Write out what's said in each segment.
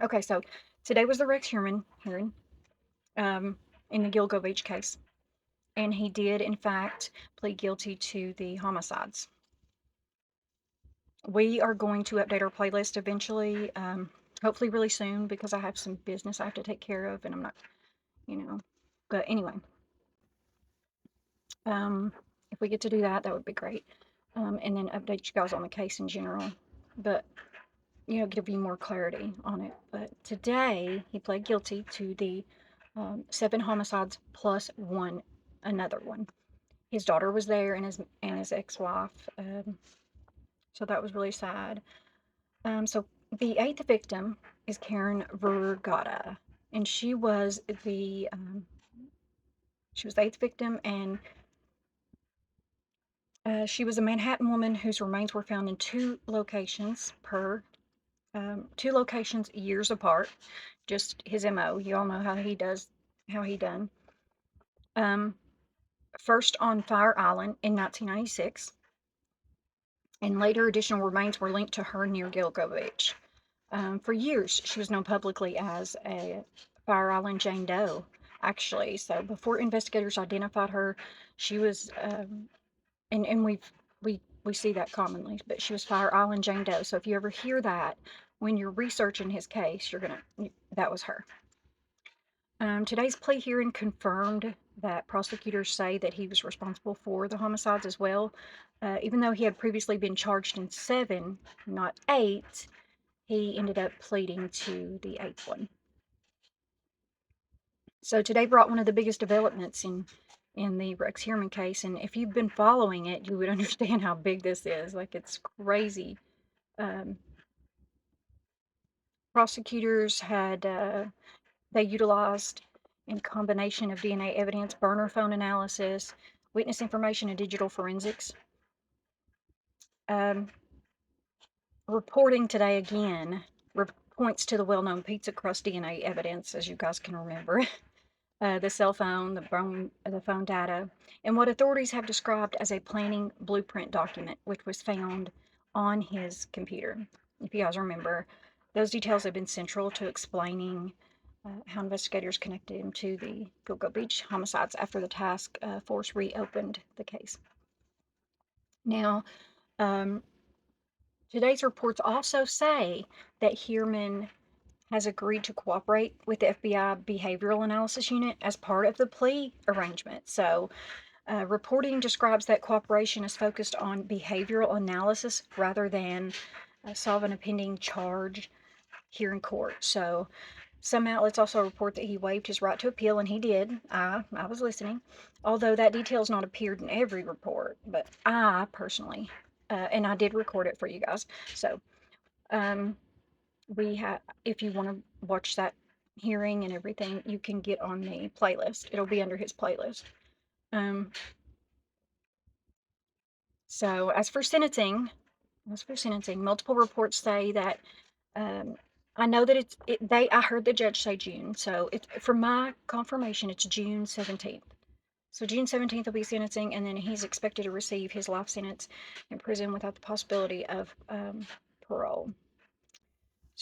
Okay, so today was the Rex Heuermann hearing um, in the Gilgo Beach case, and he did, in fact, plead guilty to the homicides. We are going to update our playlist eventually, hopefully really soon, because I have some business I have to take care of, and I'm not, you know. But anyway, if we get to do that, that would be great. And then update you guys on the case in general. But give you more clarity on it. But today he pled guilty to the 7 homicides plus one, another one. His daughter was there and his ex-wife. So that was really sad. So the eighth victim is Karen Vergata, and she was the eighth victim, and she was a Manhattan woman whose remains were found in two locations years apart. Just his MO. You all know how he done. Um, First on Fire Island in 1996, and later additional remains were linked to her near Gilgo Beach. For years, she was known publicly as a Fire Island Jane Doe, actually. So before investigators identified her, she was, and we see that commonly, but she was Fire Island Jane Doe. So if you ever hear that when you're researching his case, that was her. Today's plea hearing confirmed that prosecutors say that he was responsible for the homicides as well. Even though he had previously been charged in 7, not 8, he ended up pleading to the 8th one. So today brought one of the biggest developments in the Rex Heuermann case, and if you've been following it, you would understand how big this is. Like, it's crazy. Um, Prosecutors they utilized, in combination of DNA evidence, burner phone analysis, witness information, and digital forensics. Um, Reporting today again points to the well-known pizza crust DNA evidence, as you guys can remember, the cell phone, the phone data, and what authorities have described as a planning blueprint document, which was found on his computer. If you guys remember, those details have been central to explaining how investigators connected him to the Gilgo Beach homicides after the task force reopened the case. Now, um, today's reports also say that Heuermann has agreed to cooperate with the FBI Behavioral Analysis Unit as part of the plea arrangement. So, reporting describes that cooperation is focused on behavioral analysis rather than solving a pending charge here in court. So, some outlets also report that he waived his right to appeal, and he did. I was listening, although that detail has not appeared in every report. But I personally, and I did record it for you guys. So, um, if you want to watch that hearing and everything, you can get on the playlist. It'll be under his playlist. Um, so as for sentencing, multiple reports say that um, I know that I heard the judge say June, so for my confirmation, it's June 17th. So June 17th will be sentencing, and then he's expected to receive his life sentence in prison without the possibility of parole.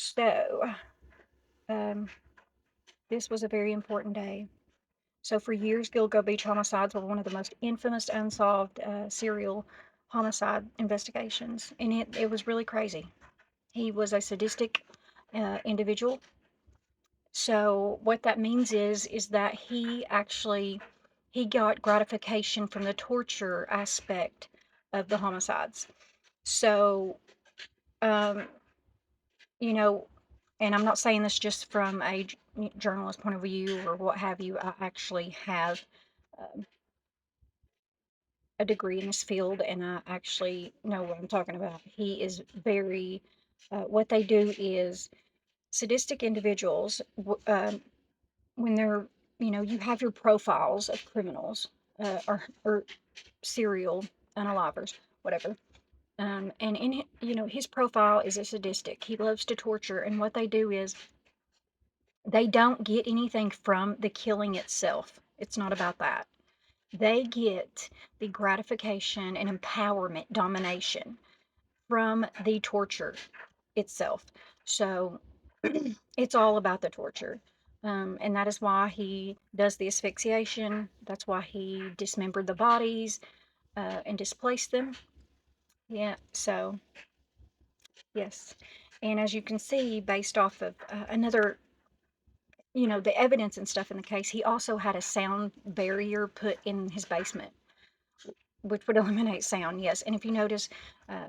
So um, this was a very important day. So for years, Gilgo Beach homicides were one of the most infamous unsolved serial homicide investigations, and it was really crazy. He was a sadistic individual. So what that means is that he got gratification from the torture aspect of the homicides. So um, you know, and I'm not saying this just from a journalist point of view or what have you. I actually have um, a degree in this field, and I actually know what I'm talking about. He is very, what they do is sadistic individuals, when they're, you have your profiles of criminals or serial unalivers, whatever. And his profile is a sadistic. He loves to torture, and what they do is they don't get anything from the killing itself. It's not about that. They get the gratification and empowerment, domination from the torture itself. So It's all about the torture. And that is why he does the asphyxiation. That's why he dismembered the bodies and displaced them. Yeah, so yes. And as you can see, based off of another, the evidence and stuff in the case, he also had a sound barrier put in his basement, which would eliminate sound. Yes. And if you notice, uh,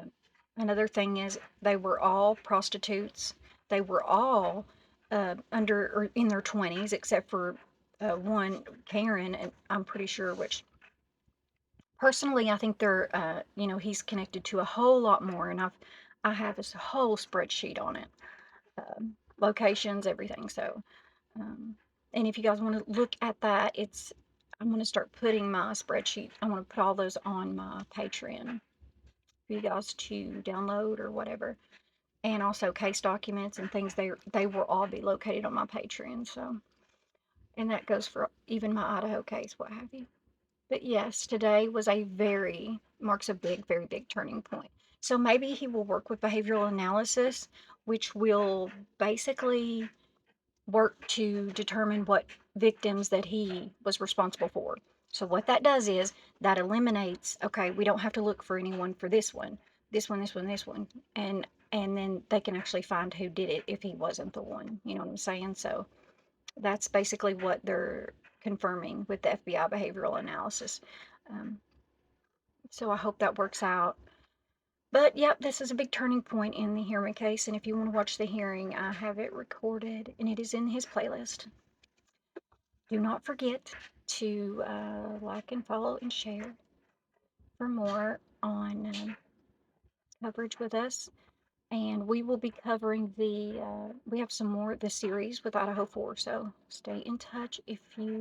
another thing is they were all prostitutes. They were all under or in their 20s, except for one, Karen, and I'm pretty sure which. Personally, I think he's connected to a whole lot more, and I have this whole spreadsheet on it, locations, everything. So, um, and if you guys want to look at that, I'm going to start putting my spreadsheet. I want to put all those on my Patreon for you guys to download or whatever, and also case documents and things. They will all be located on my Patreon. So, and that goes for even my Idaho case, what have you. But yes, today marks a very big turning point. So maybe he will work with behavioral analysis, which will basically work to determine what victims that he was responsible for. So what that does is that eliminates, okay, we don't have to look for anyone for this one, and then they can actually find who did it if he wasn't the one. You know what I'm saying? So that's basically what they're confirming with the FBI behavioral analysis. Um, so I hope that works out. But yep, this is a big turning point in the Heuermann case. And if you want to watch the hearing, I have it recorded and it is in his playlist. Do not forget to like and follow and share for more on coverage with us. And we will be covering we have some more, the series with Idaho 4. So stay in touch if you